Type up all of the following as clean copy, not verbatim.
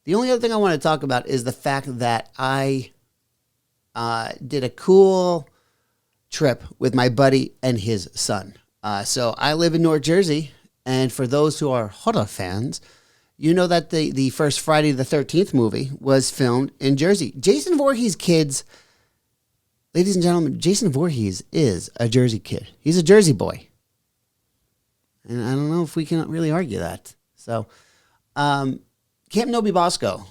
The only other thing I want to talk about is the fact that I did a cool trip with my buddy and his son. So I live in North Jersey, and for those who are horror fans, you know that the first Friday the 13th movie was filmed in Jersey. Jason Voorhees' kids, ladies and gentlemen, Jason Voorhees is a Jersey kid. He's a Jersey boy. And I don't know if we can really argue that. So, Camp Nobi Bosco,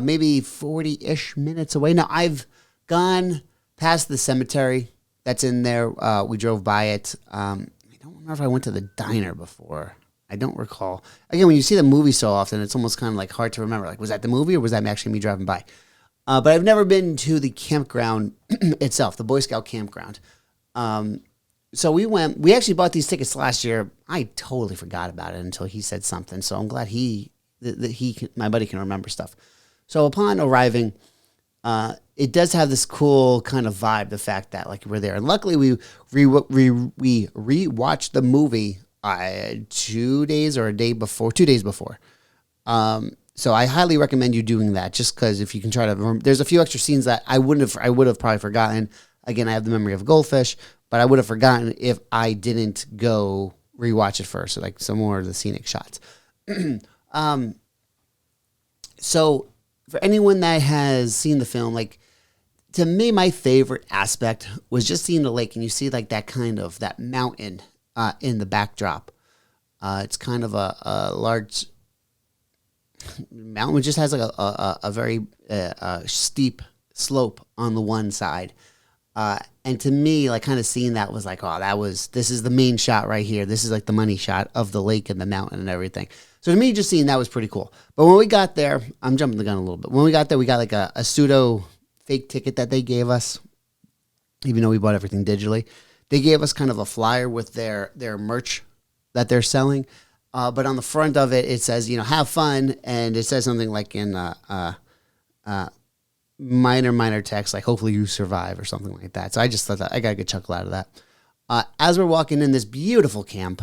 maybe 40-ish minutes away. Now, I've gone past the cemetery that's in there. We drove by it. I don't remember if I went to the diner before. I don't recall. Again, when you see the movie so often, it's almost kind of like hard to remember. Like, was that the movie or was that actually me driving by? But I've never been to the campground itself, the Boy Scout campground. So we went. We actually bought these tickets last year. I totally forgot about it until he said something. So I'm glad my buddy can remember stuff. So upon arriving, it does have this cool kind of vibe. The fact that like we're there, and luckily we rewatched the movie 2 days or 2 days before. So I highly recommend you doing that, just because if you can try to, there's a few extra scenes that I would have probably forgotten. Again, I have the memory of goldfish, but I would have forgotten if I didn't go rewatch it first. So like some more of the scenic shots. So for anyone that has seen the film, like to me, my favorite aspect was just seeing the lake, and you see like that mountain in the backdrop. It's kind of a large mountain, which just has like a very steep slope on the one side. And to me, like kind of seeing that was like, this is the main shot right here. This is like the money shot of the lake and the mountain and everything. So to me, just seeing that was pretty cool. But when we got there, I'm jumping the gun a little bit. When we got there, we got like a pseudo fake ticket that they gave us, even though we bought everything digitally. They gave us kind of a flyer with their merch that they're selling. But on the front of it, it says, have fun. And it says something like in minor text, like hopefully you survive or something like that. So I just thought that I got a good chuckle out of that. As we're walking in this beautiful camp,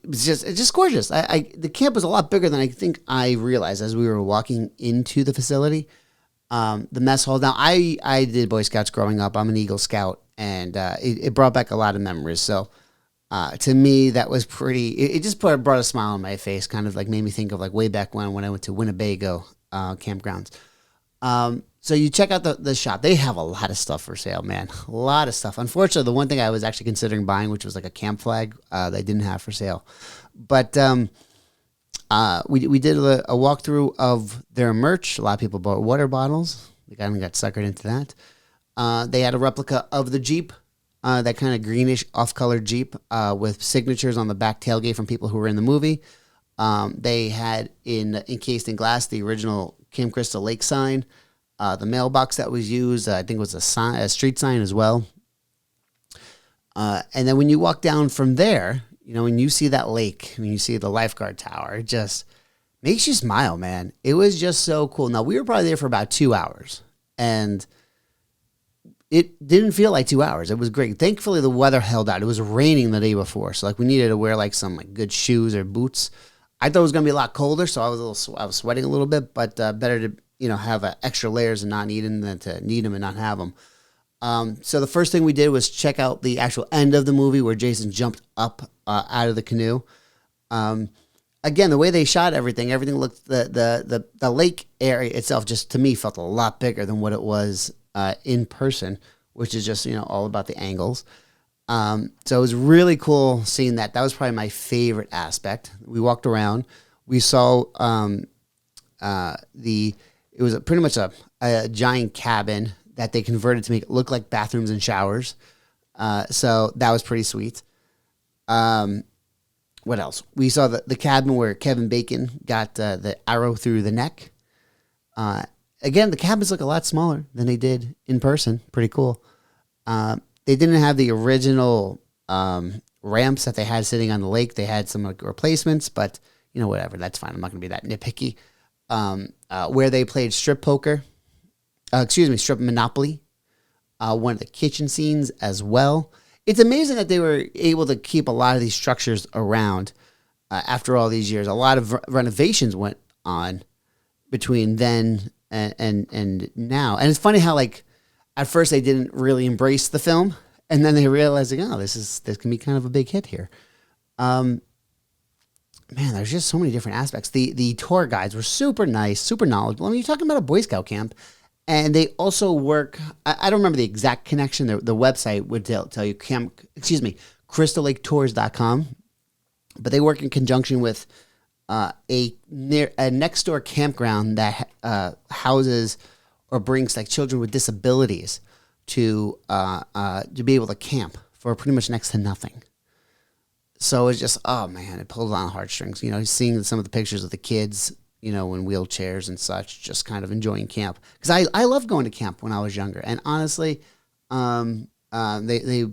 it's just gorgeous. The camp was a lot bigger than I think I realized as we were walking into the facility. The mess hall. Now, I did Boy Scouts growing up. I'm an Eagle Scout, and it brought back a lot of memories. So to me, that was pretty. It just brought a smile on my face. Kind of like made me think of like way back when I went to Winnebago campgrounds. So you check out the shop. They have a lot of stuff for sale, man. A lot of stuff. Unfortunately, the one thing I was actually considering buying, which was like a camp flag, they didn't have for sale. But we did a walkthrough of their merch. A lot of people bought water bottles. We got suckered into that. They had a replica of the Jeep, that kind of greenish off-colored Jeep with signatures on the back tailgate from people who were in the movie. They had encased in glass the original Camp Crystal Lake sign. The mailbox that was used, I think, was a street sign as well. And then when you walk down from there, when you see that lake, when you see the lifeguard tower, it just makes you smile, man. It was just so cool. Now, we were probably there for about 2 hours, and it didn't feel like 2 hours. It was great. Thankfully, the weather held out. It was raining the day before, so like we needed to wear like some like good shoes or boots. I thought it was gonna be a lot colder, so I was sweating a little bit, but better to have extra layers and not need them than to need them and not have them. So the first thing we did was check out the actual end of the movie where Jason jumped up out of the canoe. Again, the way they shot everything looked the lake area itself just to me felt a lot bigger than what it was in person, which is just all about the angles. So it was really cool seeing that. That was probably my favorite aspect. We walked around. We saw it was pretty much a giant cabin that they converted to make it look like bathrooms and showers. So that was pretty sweet. What else? We saw the cabin where Kevin Bacon got the arrow through the neck. Again, the cabins look a lot smaller than they did in person. Pretty cool. They didn't have the original ramps that they had sitting on the lake. They had some like replacements, but whatever. That's fine. I'm not going to be that nitpicky. Where they played strip Monopoly, one of the kitchen scenes as well. It's amazing that they were able to keep a lot of these structures around. after all these years, a lot of renovations went on between then and now. And it's funny how like at first they didn't really embrace the film, and then they realized like, oh, this can be kind of a big hit here. Man, there's just so many different aspects. The tour guides were super nice, super knowledgeable. I mean, you're talking about a Boy Scout camp, and they also work. I don't remember the exact connection. The website would tell you CrystalLakeTours.com, but they work in conjunction with a next door campground that houses or brings like children with disabilities to be able to camp for pretty much next to nothing. So it's just, oh man, it pulls on the heartstrings. You know, seeing some of the pictures of the kids, you know, in wheelchairs and such, just kind of enjoying camp. Because I loved going to camp when I was younger. And honestly, they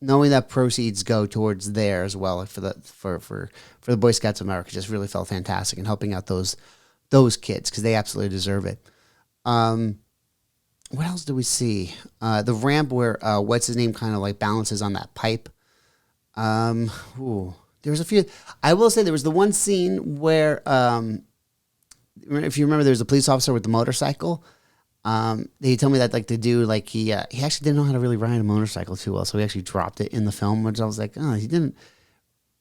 knowing that proceeds go towards there as well for the Boy Scouts of America just really felt fantastic and helping out those kids because they absolutely deserve it. What else do we see? The ramp where what's his name kind of like balances on that pipe. There was a few. I will say there was the one scene where, if you remember, there was a police officer with the motorcycle. He told me that like the dude, like he actually didn't know how to really ride a motorcycle too well, so he actually dropped it in the film. Which I was like, oh, he didn't.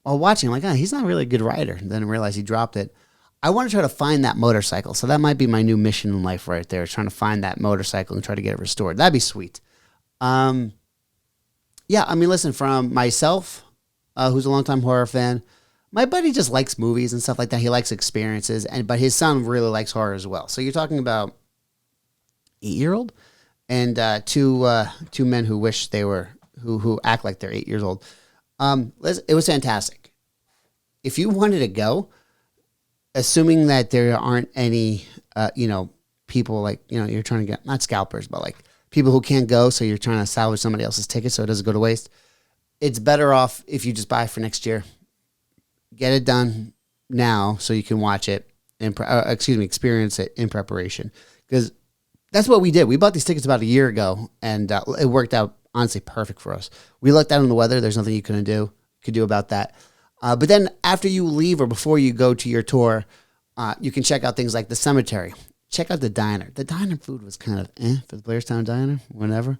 While watching, I'm like, oh, he's not really a good rider. And then I realized he dropped it. I want to try to find that motorcycle, so that might be my new mission in life right there, trying to find that motorcycle and try to get it restored. That'd be sweet. Yeah, I mean, listen, from myself, who's a longtime horror fan, my buddy just likes movies and stuff like that. He likes experiences, but his son really likes horror as well. So you're talking about 8-year-old and two men who wish they were who act like they're 8 years old. It was fantastic. If you wanted to go, assuming that there aren't any, people like, you're trying to get, not scalpers, but like people who can't go, so you're trying to salvage somebody else's ticket so it doesn't go to waste. It's better off if you just buy for next year. Get it done now so you can watch it and experience it in preparation. Because that's what we did. We bought these tickets about a year ago, and it worked out honestly perfect for us. We looked out in the weather. There's nothing you could do about that. But then after you leave or before you go to your tour, you can check out things like the cemetery. Check out the diner. The diner food was kind of for the Blairstown Diner, whatever.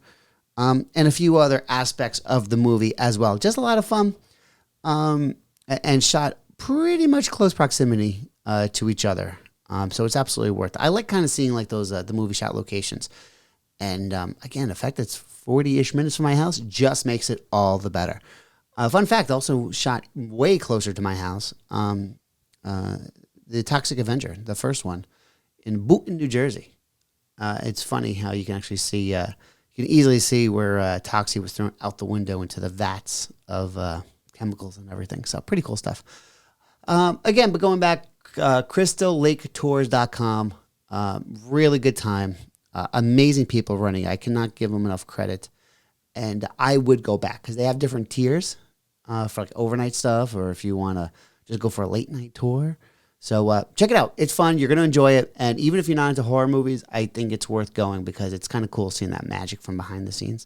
And a few other aspects of the movie as well. Just a lot of fun. And shot pretty much close proximity to each other. So it's absolutely worth it. I like kind of seeing like those the movie shot locations. And again, the fact that it's 40-ish minutes from my house just makes it all the better. Fun fact, also shot way closer to my house. The Toxic Avenger, the first one, in Boonton, New Jersey. It's funny how you can actually see, you can easily see where Toxie was thrown out the window into the vats of chemicals and everything. So pretty cool stuff. Again, but going back, CrystalLakeTours.com, really good time. Amazing people running. I cannot give them enough credit. And I would go back because they have different tiers for like overnight stuff, or if you want to just go for a late night tour. So check it out. It's fun. You're going to enjoy it. And even if you're not into horror movies, I think it's worth going because it's kind of cool seeing that magic from behind the scenes.